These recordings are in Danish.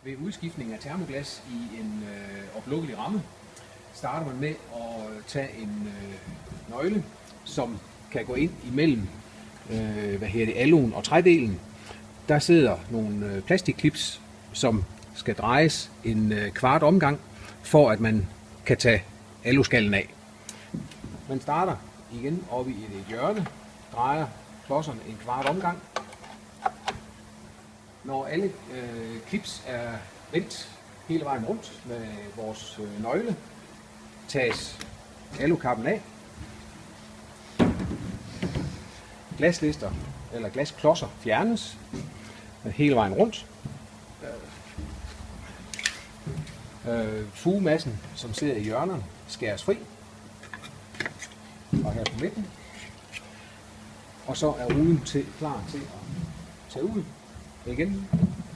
Ved udskiftning af termoglas i en oplukkelig ramme starter man med at tage en nøgle, som kan gå ind imellem aluen og trædelen. Der sidder nogle plastikklips, som skal drejes en kvart omgang, for at man kan tage aluskallen af. Man starter igen oppe i et hjørne, drejer klodserne en kvart omgang. Når alle klips er vendt hele vejen rundt med vores nøgle, tages alukappen af. Glaslister eller glasklodser fjernes hele vejen rundt. Fugemassen, som sidder i hjørnerne, skæres fri. Og her på midten. Og så er ruden klar til at tage ud. Igen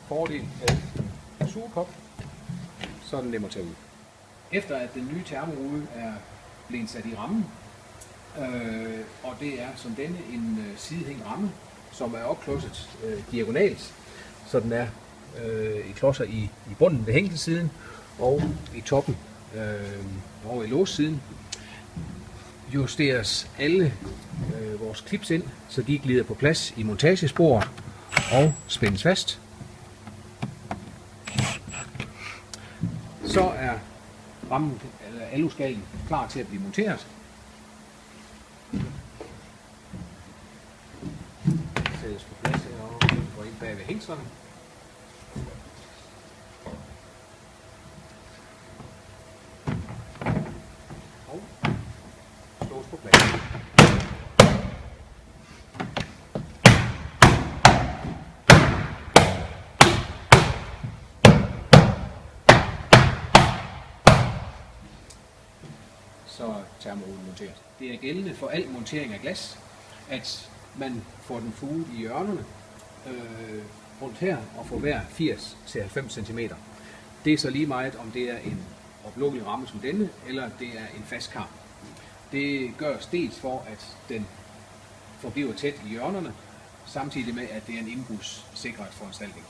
fordel med en sugekop, så er den nem at tage ud. Efter at den nye termorude er blevet sat i rammen, og det er som denne en sidehæng ramme, som er opklodset diagonalt, så den er i klodser i bunden ved hængelsesiden og i toppen over i låssiden. Justeres alle vores klips ind, så de glider på plads i montagesporet og spændes fast. Så er rammen eller aluskallen klar til at blive monteret. Sættes på plads herovre, går ind bag ved hængslerne. Og slås på plads. Så er termoruden monteret. Det er gældende for al montering af glas, at man får den fuget i hjørnerne rundt her og får hver 80-90 cm. Det er så lige meget, om det er en oplukkelig ramme som denne, eller det er en fast karm. Det gør dels for, at den forbliver tæt i hjørnerne, samtidig med, at det er en indbrudssikret foranstaltning.